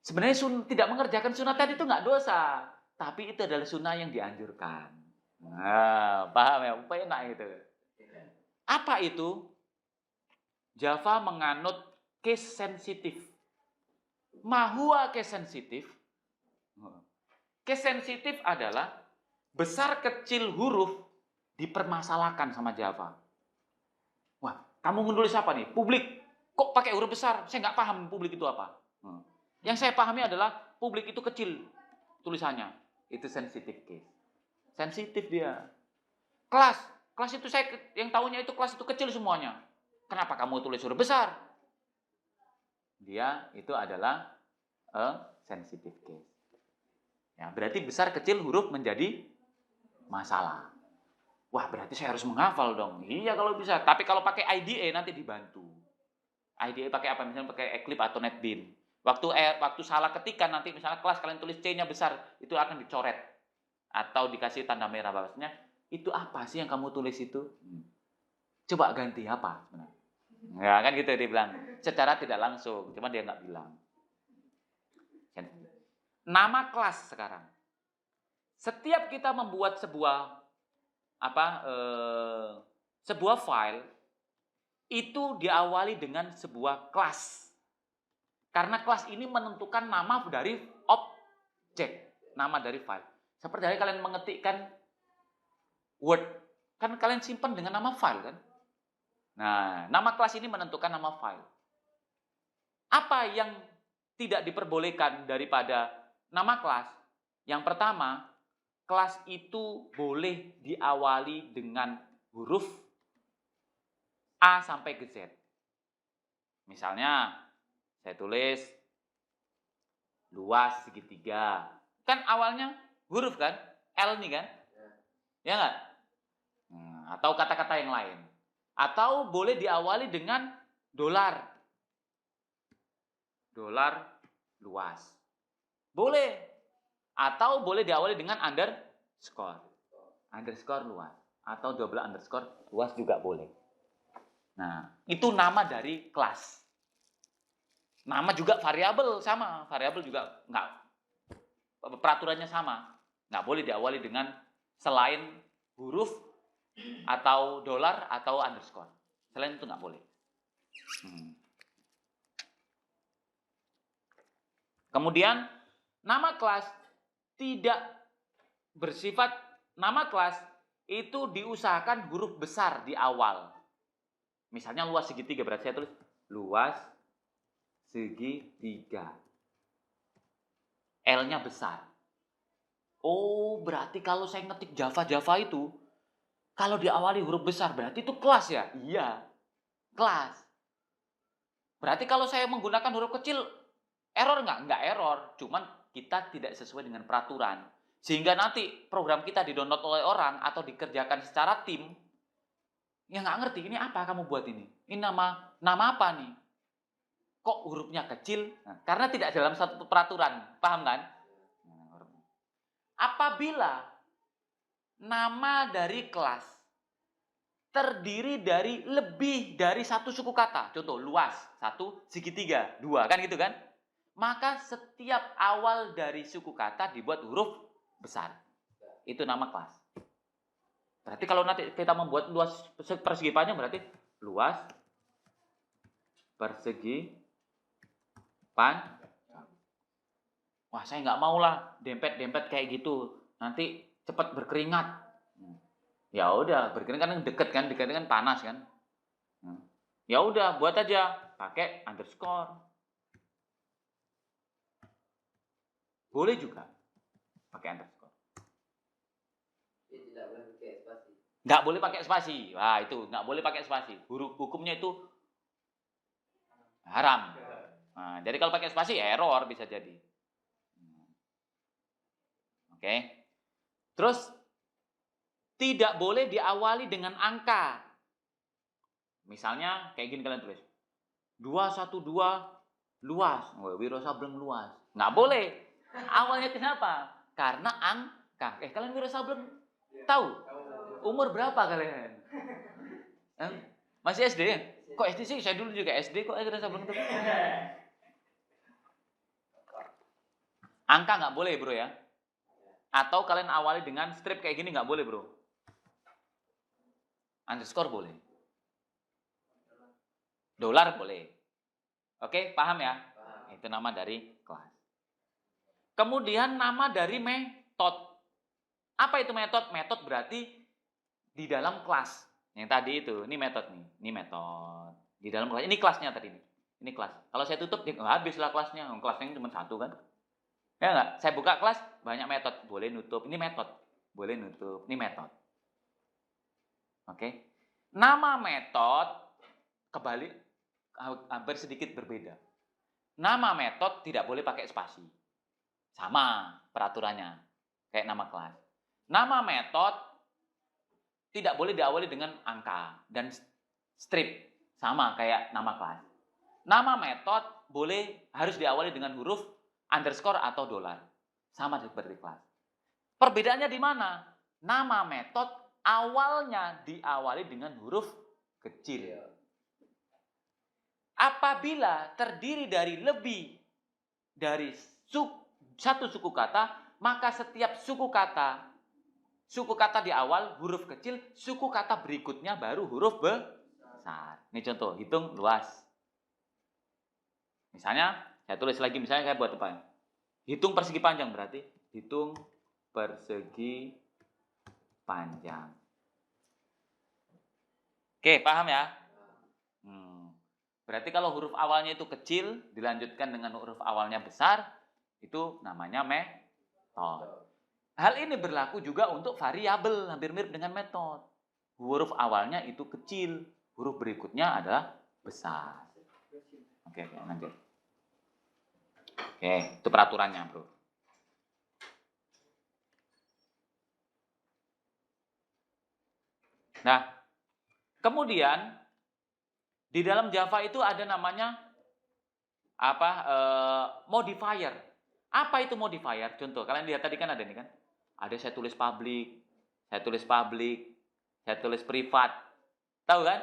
Sebenarnya tidak mengerjakan sunat tadi itu nggak dosa, tapi itu adalah sunnah yang dianjurkan. Nah, paham ya? Enak gitu. Apa itu? Java menganut case sensitif. Mahua case sensitif? Case sensitif adalah besar kecil huruf dipermasalahkan sama Java. Wah, kamu menulis apa nih? Publik. Kok pakai huruf besar? Saya nggak paham publik itu apa. Yang saya pahami adalah publik itu kecil tulisannya. Itu sensitif case. Sensitif dia. Kelas itu saya yang tahunya itu kelas itu kecil semuanya. Kenapa kamu tulis huruf besar? Dia itu adalah sensitive case. Ya, berarti besar kecil huruf menjadi masalah. Wah, berarti saya harus menghafal dong. Iya kalau bisa. Tapi kalau pakai IDE nanti dibantu. IDE pakai apa? Misalnya pakai Eclipse atau NetBeans. Waktu salah ketikan nanti misalnya kelas kalian tulis C-nya besar, itu akan dicoret atau dikasih tanda merah bawahnya. Itu apa sih yang kamu tulis itu? Coba ganti apa sebenarnya? Ya kan gitu dia bilang. Secara tidak langsung, cuma dia nggak bilang. Nama kelas sekarang. Setiap kita membuat sebuah file, itu diawali dengan sebuah kelas. Karena kelas ini menentukan nama dari objek, nama dari file. Seperti hari kalian mengetikkan Word, kan kalian simpan dengan nama file kan? Nah, nama kelas ini menentukan nama file. Apa yang tidak diperbolehkan daripada nama kelas? Yang pertama, kelas itu boleh diawali dengan huruf A sampai ke Z. Misalnya, saya tulis luas segitiga. Kan awalnya huruf kan? L nih kan? Ya nggak? Atau kata-kata yang lain. Atau boleh diawali dengan dolar. Dolar luas. Boleh. Atau boleh diawali dengan underscore. Underscore luas. Atau double underscore luas juga boleh. Nah, itu nama dari kelas. Nama juga variabel sama. Variabel juga nggak, peraturannya sama. Nggak boleh diawali dengan selain huruf atau dolar atau underscore. Selain itu nggak boleh. Kemudian nama kelas tidak bersifat, nama kelas itu diusahakan huruf besar di awal. Misalnya luas segitiga, berarti saya tulis luas segitiga. L-nya besar. Oh, berarti kalau saya ngetik Java itu, kalau diawali huruf besar, berarti itu kelas ya? Iya, kelas. Berarti kalau saya menggunakan huruf kecil, error nggak? Nggak error, cuman kita tidak sesuai dengan peraturan. Sehingga nanti program kita di-download oleh orang atau dikerjakan secara tim, ya nggak ngerti, ini apa kamu buat ini? Ini nama apa nih? Kok hurufnya kecil? Nah, karena tidak dalam satu peraturan, paham kan? Apabila nama dari kelas terdiri dari lebih dari satu suku kata, contoh luas, 1, segitiga, 2, kan gitu kan? Maka setiap awal dari suku kata dibuat huruf besar. Itu nama kelas. Berarti kalau nanti kita membuat luas persegi panjang, berarti luas persegi panjang. Wah, saya nggak mau lah dempet-dempet kayak gitu. Nanti cepat berkeringat. Ya udah, berkeringat kan deket kan panas kan. Ya udah, buat aja pakai underscore. Boleh juga pakai underscore. Nggak boleh pakai spasi. Wah, itu nggak boleh pakai spasi. Huruf hukumnya itu haram. Nah, jadi kalau pakai spasi error bisa jadi. Oke. Terus tidak boleh diawali dengan angka. Misalnya kayak gini kalian tulis. 212 luas. Wiro Sableng luas. Nggak boleh. Awalnya kenapa? Karena angka. Kalian Wiro Sableng tahu? Umur berapa kalian? Masih SD ya? Kok SD sih? Saya dulu juga SD kok Wiro Sableng itu. Angka nggak boleh bro ya. Atau kalian awali dengan strip kayak gini nggak boleh bro. Underscore boleh. Dolar boleh. Oke, paham ya? Paham. Itu nama dari kelas. Kemudian nama dari metode. Apa itu metode? Metode berarti di dalam kelas. Yang tadi itu, ini metode nih. Ini metode. Di dalam kelas. Ini kelasnya tadi nih. Ini kelas. Kalau saya tutup, ya habislah kelasnya. Kelasnya cuma satu kan. Ya enggak? Saya buka kelas, banyak metode. Boleh nutup. Ini metode. Boleh nutup. Ini metode. Oke. Nama metode kebalik hampir sedikit berbeda. Nama metode tidak boleh pakai spasi. Sama peraturannya. Kayak nama kelas. Nama metode tidak boleh diawali dengan angka dan strip. Sama kayak nama kelas. Nama metode harus diawali dengan huruf underscore atau dolar. Sama seperti kelas. Perbedaannya di mana? Nama metode awalnya diawali dengan huruf kecil. Apabila terdiri dari lebih dari satu suku kata, maka setiap suku kata di awal huruf kecil, suku kata berikutnya baru huruf besar. besar. Ini contoh, hitung luas. Misalnya, saya tulis lagi, misalnya saya buat apa? Hitung persegi panjang, berarti hitung persegi panjang. Oke, paham ya? Berarti kalau huruf awalnya itu kecil, dilanjutkan dengan huruf awalnya besar, itu namanya metode. Hal ini berlaku juga untuk variabel, hampir mirip dengan metode. Huruf awalnya itu kecil, huruf berikutnya adalah besar. Oke, lanjut. Oke, itu peraturannya, bro. Nah, kemudian di dalam Java itu ada namanya modifier. Apa itu modifier? Contoh, kalian lihat tadi kan ada nih kan? Ada saya tulis public, saya tulis privat. Tahu kan?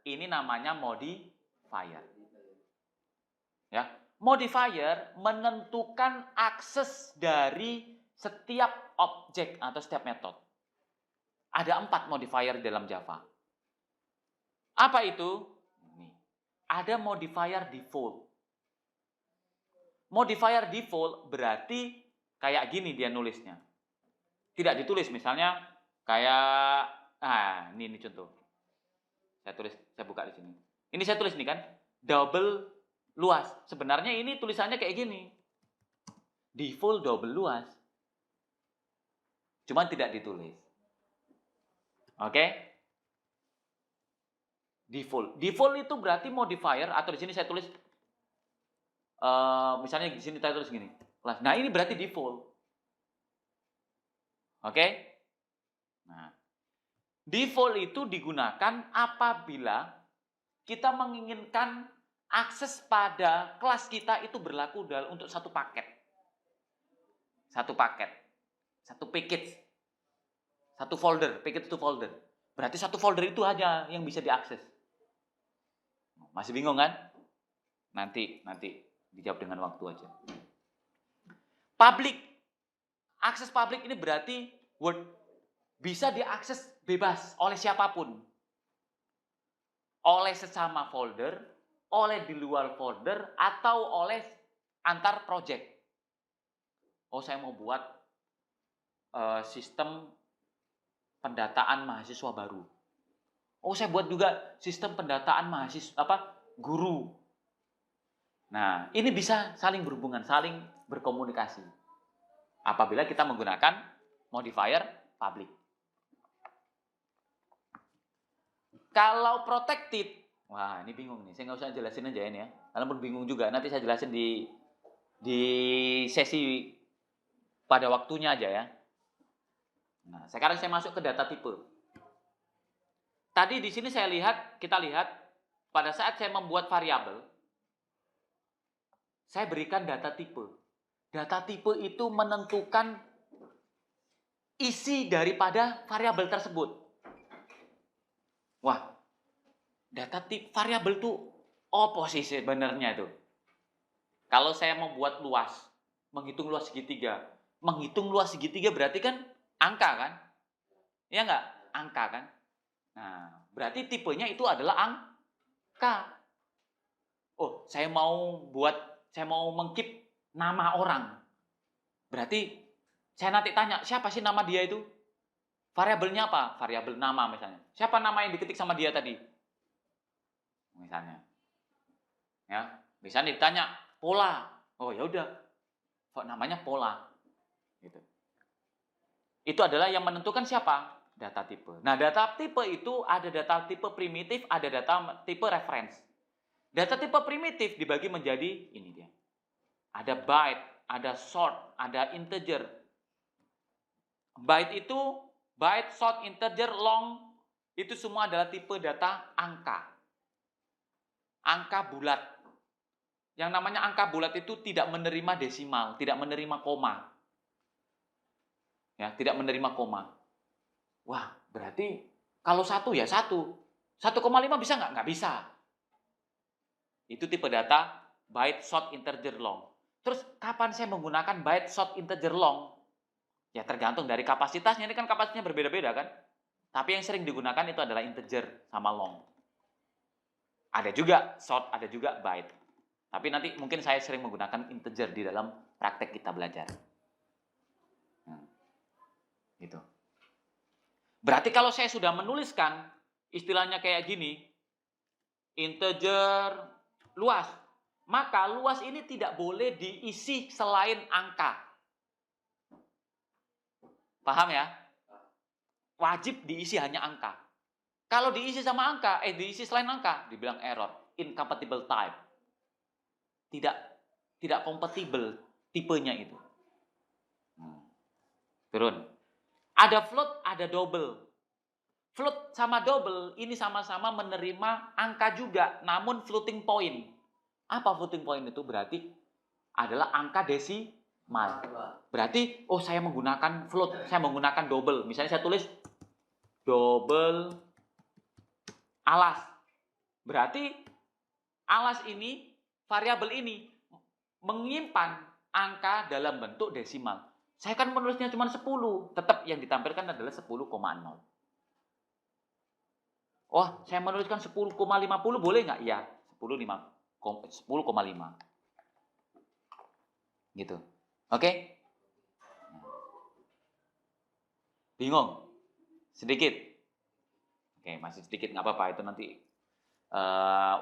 Ini namanya modifier. Ya, modifier menentukan akses dari setiap objek atau setiap metode. Ada 4 modifier dalam Java. Apa itu? Ini. Ada modifier default. Modifier default berarti kayak gini dia nulisnya. Tidak ditulis misalnya kayak ini contoh. Saya buka di sini. Ini saya tulis nih kan, double luas. Sebenarnya ini tulisannya kayak gini. Default double luas. Cuman tidak ditulis. Oke? Default. Default itu berarti modifier atau di sini saya tulis misalnya di sini saya tulis gini. Nah, ini berarti default. Oke? Nah, default itu digunakan apabila kita menginginkan akses pada kelas kita itu berlaku untuk satu paket. Satu package, satu folder, package to folder. Berarti satu folder itu aja yang bisa diakses. Masih bingung kan? Nanti dijawab dengan waktu aja. Public. Akses public ini berarti Word bisa diakses bebas oleh siapapun. Oleh sesama folder, oleh di luar folder, atau oleh antar project. Oh, saya mau buat sistem pendataan mahasiswa baru. Oh, saya buat juga sistem pendataan guru. Nah, ini bisa saling berhubungan, saling berkomunikasi. Apabila kita menggunakan modifier public. Kalau protected, wah ini bingung nih, saya nggak usah jelasin aja ini ya. Kalian pun bingung juga, nanti saya jelasin di sesi pada waktunya aja ya. Nah, sekarang saya masuk ke data tipe. Tadi di sini kita lihat, pada saat saya membuat variabel, saya berikan data tipe. Data tipe itu menentukan isi daripada variabel tersebut. Wah, data tipe variabel itu apa sih sebenarnya itu? Kalau saya membuat luas, menghitung luas segitiga. Menghitung luas segitiga berarti kan angka kan? Ya enggak? Angka kan? Nah, berarti tipenya itu adalah angka. Oh, saya mau mengkeep nama orang. Berarti saya nanti tanya, siapa sih nama dia itu? Variabelnya apa? Variabel nama misalnya. Siapa nama yang diketik sama dia tadi? Misalnya. Ya, misalnya ditanya pola. Oh, ya udah. Namanya pola. Gitu. Itu adalah yang menentukan siapa? Data tipe. Nah, data tipe itu ada data tipe primitif, ada data tipe reference. Data tipe primitif dibagi menjadi ini dia. Ada byte, ada short, ada integer. Byte, short, integer, long, itu semua adalah tipe data angka. Angka bulat. Yang namanya angka bulat itu tidak menerima desimal, tidak menerima koma. Ya, tidak menerima koma. Wah, berarti kalau 1 ya 1. 1,5 bisa nggak? Nggak bisa. Itu tipe data byte, short, integer, long. Terus kapan saya menggunakan byte, short, integer, long? Ya tergantung dari kapasitasnya. Ini kan kapasitasnya berbeda-beda kan. Tapi yang sering digunakan itu adalah integer sama long. Ada juga short, ada juga byte. Tapi nanti mungkin saya sering menggunakan integer di dalam praktek kita belajar. Gitu. Berarti kalau saya sudah menuliskan istilahnya kayak gini, integer luas, maka luas ini tidak boleh diisi selain angka. Paham ya? Wajib diisi hanya angka. Kalau diisi sama angka, diisi selain angka, dibilang error, incompatible type. Tidak kompatibel tipenya itu. Turun. Ada float, ada double. Float sama double ini sama-sama menerima angka juga, namun floating point. Apa floating point itu? Berarti adalah angka desimal. Berarti, saya menggunakan float, saya menggunakan double. Misalnya saya tulis double alas. Berarti alas ini, variabel ini menyimpan angka dalam bentuk desimal. Saya kan menulisnya cuma 10, tetap yang ditampilkan adalah 10,0. Saya menuliskan 10,50 boleh nggak? Ya, 10,5. Gitu. Oke? Bingung? Sedikit? Oke, masih sedikit nggak apa-apa, itu nanti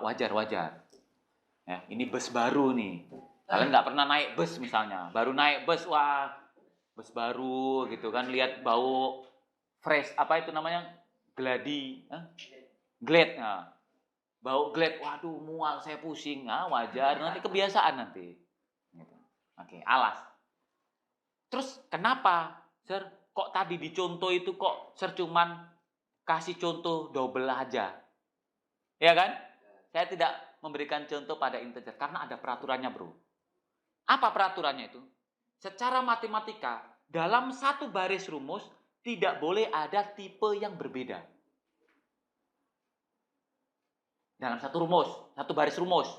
wajar-wajar. Ya, ini bus baru nih. Kalian nggak pernah naik bus misalnya, baru naik bus, bus baru gitu kan, lihat bau fresh, apa itu namanya, gladi, glad, bau glad, waduh mual, saya pusing, wajar, nanti kebiasaan nanti. Gitu. Oke, alas. Terus kenapa, Sir, kok tadi di contoh itu kok Sir cuman kasih contoh double aja, ya kan? Saya tidak memberikan contoh pada integer karena ada peraturannya, bro. Apa peraturannya itu? Secara matematika, dalam satu baris rumus tidak boleh ada tipe yang berbeda. Dalam satu rumus, satu baris rumus.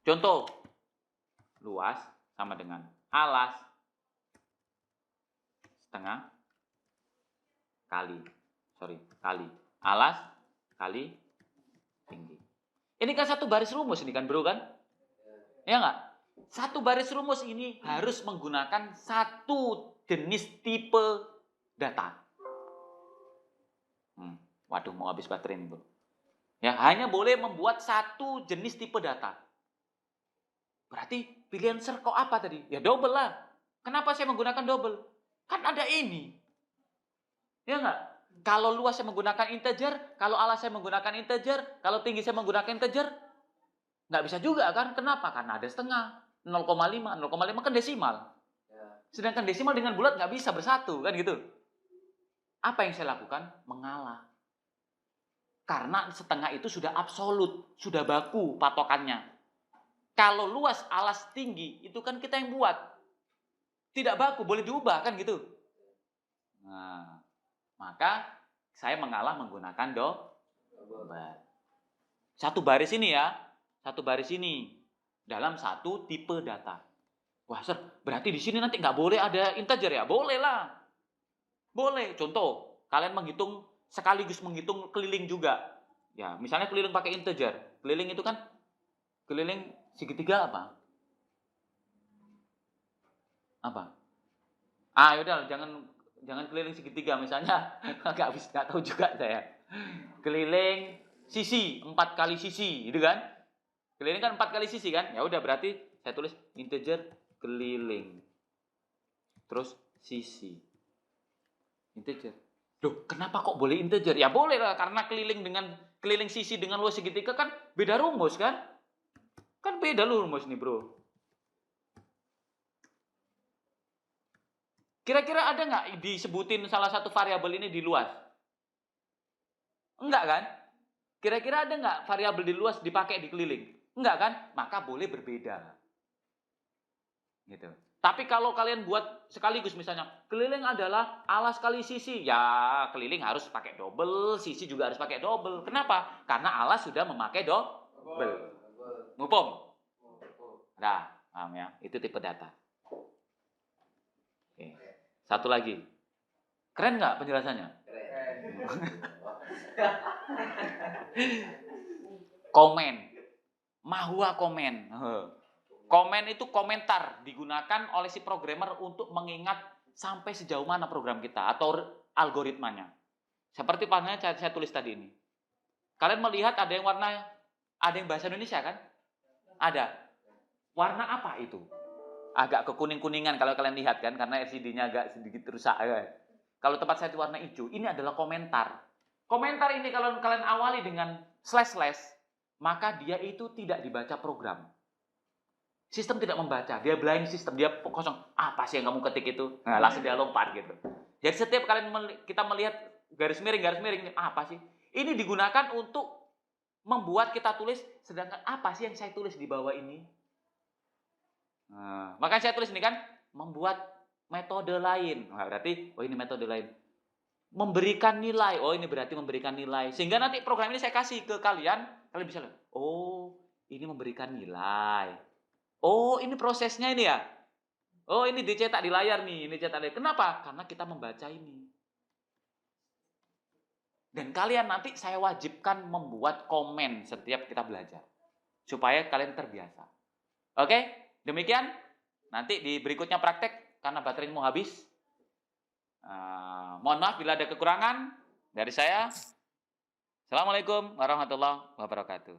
Contoh, luas sama dengan alas setengah kali alas kali tinggi. Ini kan satu baris rumus ini kan, bro kan? Ya nggak? Satu baris rumus ini harus menggunakan satu jenis tipe data. Waduh, mau habis baterai nih, bro. Ya, hanya boleh membuat satu jenis tipe data. Berarti pilihan Sir kok apa tadi? Ya double lah. Kenapa saya menggunakan double? Kan ada ini. Ya nggak? Kalau luas saya menggunakan integer, kalau alas saya menggunakan integer, kalau tinggi saya menggunakan integer, nggak bisa juga kan? Kenapa? Karena ada setengah, 0,5 kan desimal. Sedangkan desimal dengan bulat nggak bisa bersatu, kan gitu. Apa yang saya lakukan? Mengalah. Karena setengah itu sudah absolut, sudah baku patokannya. Kalau luas, alas, tinggi, itu kan kita yang buat. Tidak baku, boleh diubah, kan gitu. Nah, maka saya mengalah menggunakan double. Satu baris ini ya, satu baris ini dalam satu tipe data. Wah, Sir, berarti di sini nanti nggak boleh ada integer ya? Boleh lah. Boleh. Contoh, kalian menghitung sekaligus menghitung keliling juga. Ya, misalnya keliling pakai integer. Keliling itu kan keliling segitiga apa? Apa? Yaudah, jangan keliling segitiga misalnya. Nggak tahu juga saya. Keliling sisi, 4 kali sisi, gitu kan? Keliling kan 4 kali sisi kan? Ya udah, berarti saya tulis integer keliling. Terus sisi. Integer. Loh, kenapa kok boleh integer? Ya boleh lah, karena keliling sisi dengan luas segitiga kan beda rumus kan? Kan beda rumus nih, bro. Kira-kira ada nggak disebutin salah satu variabel ini di luas? Enggak kan? Kira-kira ada nggak variabel di luas dipakai di keliling? Enggak kan? Maka boleh berbeda. Gitu. Tapi kalau kalian buat sekaligus misalnya, keliling adalah alas kali sisi. Ya, keliling harus pakai double, sisi juga harus pakai double. Kenapa? Karena alas sudah memakai double. Ngupung? Nah, paham ya? Itu tipe data. Oke. Satu lagi. Keren nggak penjelasannya? Keren. Komen. Mahua komen. Komen itu komentar digunakan oleh si programmer untuk mengingat sampai sejauh mana program kita atau algoritmanya. Seperti panahnya saya tulis tadi ini. Kalian melihat ada yang warna, ada yang bahasa Indonesia kan? Ada. Warna apa itu? Agak kekuning-kuningan kalau kalian lihat kan, karena LCD-nya agak sedikit rusak. Kalau tempat saya itu warna hijau, ini adalah komentar. Komentar ini kalau kalian awali dengan slash, maka dia itu tidak dibaca program. Sistem tidak membaca, dia blind system, dia kosong. Apa sih yang kamu ketik itu? Nah, langsung dia lompat gitu. Jadi setiap kalian kita melihat garis miring ini apa sih? Ini digunakan untuk membuat kita tulis, sedangkan apa sih yang saya tulis di bawah ini? Nah, makanya saya tulis ini kan membuat metode lain. Nah, berarti ini metode lain. Memberikan nilai. Oh, ini berarti memberikan nilai. Sehingga nanti program ini saya kasih ke kalian bisa lihat. Oh, ini memberikan nilai. Oh, ini prosesnya ini ya. Oh, ini dicetak di layar nih, ini cetak di layar. Kenapa? Karena kita membaca ini. Dan kalian nanti saya wajibkan membuat komen setiap kita belajar. Supaya kalian terbiasa. Oke? Demikian. Nanti di berikutnya praktek, karena baterai mau habis. Mohon maaf bila ada kekurangan dari saya. Assalamualaikum warahmatullahi wabarakatuh.